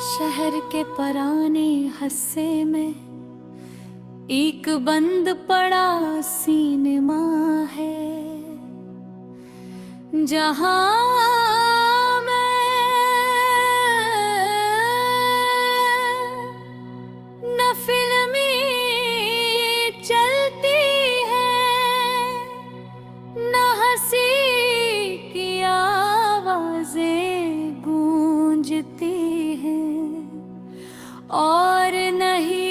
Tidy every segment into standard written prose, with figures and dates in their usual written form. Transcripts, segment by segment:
शहर के पराने हस्से में एक बंद पड़ा सिनेमा है, जहां मैं न फिल्मी चलती है न हंसी की आवाजें गूंजती हैं, और नहीं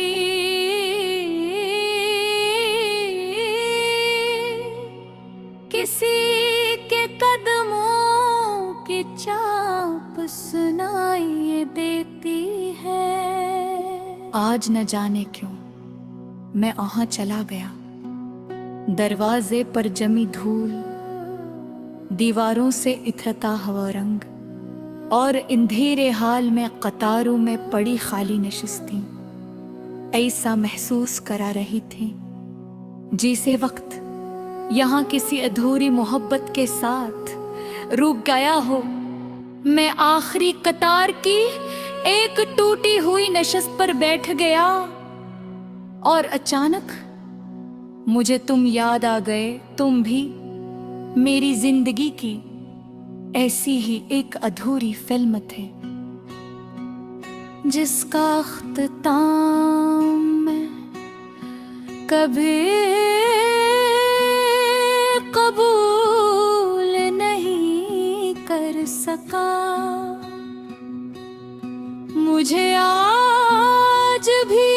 किसी के कदमों की चाप सुनाई देती है। आज न जाने क्यों मैं वहां चला गया। दरवाजे पर जमी धूल, दीवारों से इतरता हवा रंग, और अंधेरे हाल में कतारों में पड़ी खाली नशिस्तें ऐसा महसूस करा रही थी जैसे वक्त यहाँ किसी अधूरी मोहब्बत के साथ रुक गया हो। मैं आखिरी कतार की एक टूटी हुई नशिस्त पर बैठ गया और अचानक मुझे तुम याद आ गए। तुम भी मेरी जिंदगी की ऐसी ही एक अधूरी फिल्म थे, जिसका अख्ताम मैं कभी कबूल नहीं कर सका। मुझे आज भी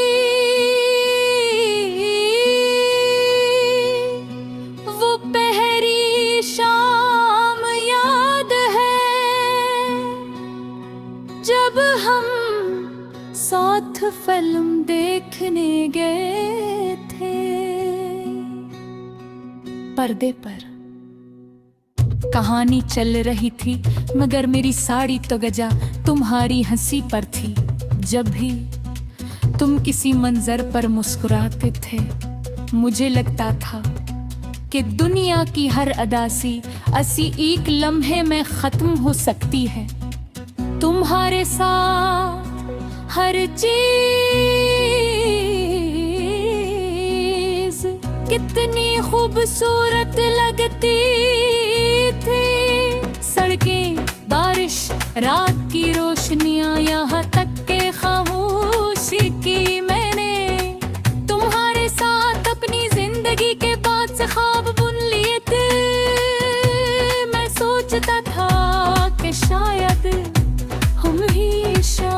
वो पहली शाम याद है, जब हम साथ फिल्म देखने गए थे। पर्दे पर कहानी चल रही थी, मगर मेरी साड़ी तो गजा तुम्हारी हंसी पर थी। जब भी तुम किसी मंजर पर मुस्कुराते थे, मुझे लगता था कि दुनिया की हर अदासी असी एक लम्हे में खत्म हो सकती है। तुम्हारे साथ हर चीज कितनी खूबसूरत लगती थी। सड़कें, बारिश, रात की रोशनियां, यहाँ तक के खामोशी की मैंने तुम्हारे साथ अपनी जिंदगी के बाद से ख्वाब बुन लिए थे। मैं सोचता था कि शायद हम हमेशा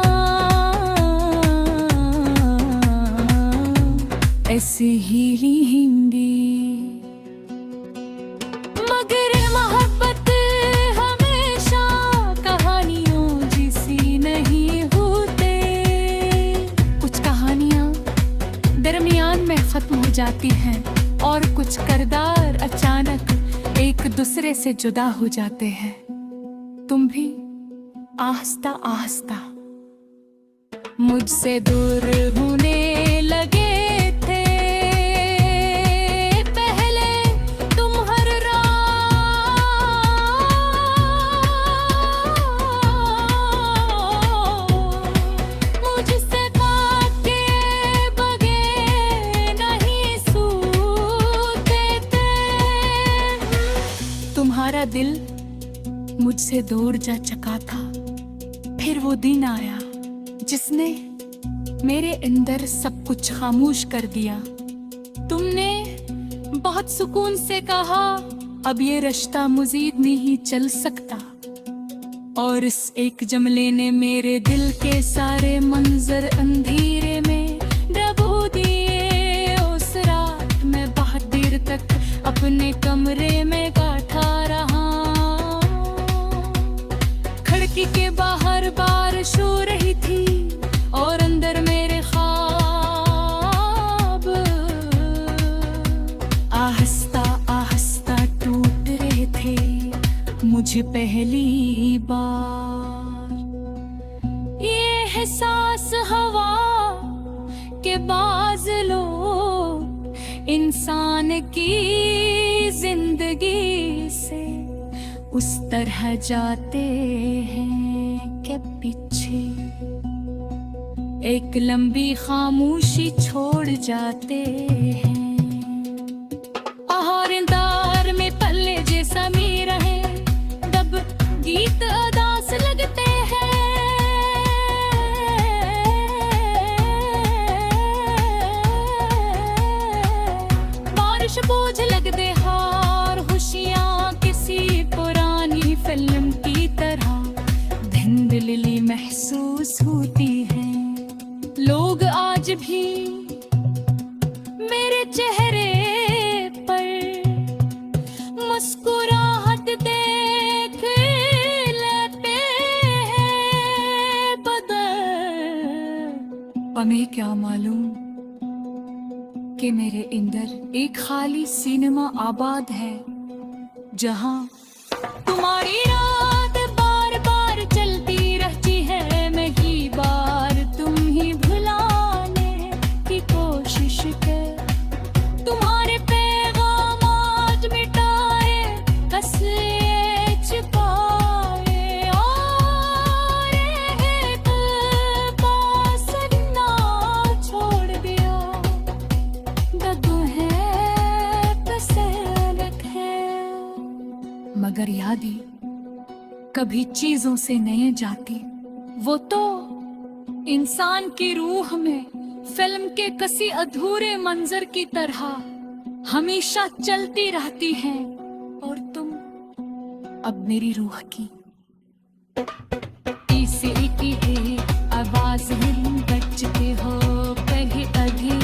ऐसे ही रहेंगे, मगर मोहब्बत हमेशा कहानियों जैसी नहीं होते। कुछ कहानियां दरमियान में खत्म हो जाती हैं और कुछ किरदार अचानक एक दूसरे से जुदा हो जाते हैं। तुम भी आहिस्ता आहिस्ता मुझसे दूर होने लगे थे। पहले तुम हर रात मुझसे बात के बगैर नहीं सोते थे। तुम्हारा दिल मुझसे दूर जा चुका था। फिर वो दिन आया जिसने मेरे अंदर सब कुछ खामोश कर दिया। तुमने बहुत सुकून से कहा, अब ये रिश्ता मज़ीद नहीं चल सकता। और इस एक जुमले ने मेरे दिल के सारे मंजर अंधेरे में डुबो दिए। उस रात मैं बहुत देर तक अपने कमरे में बैठा रहा। खिड़की के बाहर बारिश हो रही थी और अंदर मेरे ख्वाब आहिस्ता आहिस्ता टूट रहे थे। मुझे पहली बार ये एहसास हुआ कि बाज़ लोग इंसान की जिंदगी से उस तरह जाते हैं कि पीछे एक लंबी खामोशी छोड़ जाते हैं। आहारदार में पल्ले जैसा मीर है, दब गीत अदास लगते हैं। बारिश बोझ लगते हार, खुशियाँ किसी पुरानी फिल्म की तरह धुंधली महसूस होती है। लोग आज भी मेरे चेहरे पर मुस्कुराहट देख लेते हैं बदल। हमें क्या मालूम कि मेरे अंदर एक खाली सिनेमा आबाद है, जहां तुम्हारी रात बार बार चलती रहती है। मैं ही बार तुम ही भुलाने की कोशिश कर, तुम्हारे पैगाम आज मिटाए, हंसे छुपाए और एक पास ना छोड़ दिया। दर्द है तसल्लुत है, मगर यादें कभी चीजों से नहीं जाती। वो तो इंसान की रूह में फिल्म के किसी अधूरे मंजर की तरह हमेशा चलती रहती है। और तुम अब मेरी रूह की तीसरी की है आवाज में बजते हो। कहीं अभी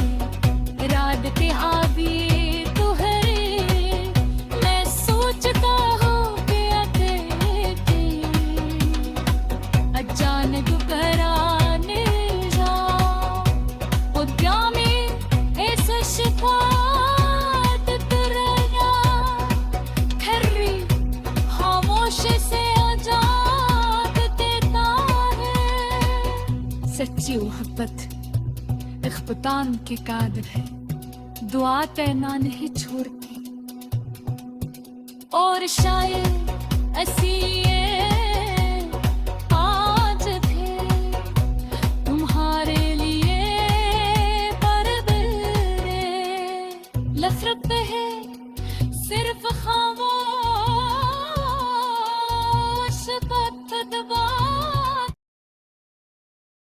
रात पे आवी अचानक कराने जा उद्या में ऐसा शिकायत तुरया खरी खामोश से आजाद देता है। सच्ची मोहब्बत इख्तिताम के कादिर है, दुआ कहना नहीं छोड़ती। और शायद ऐसी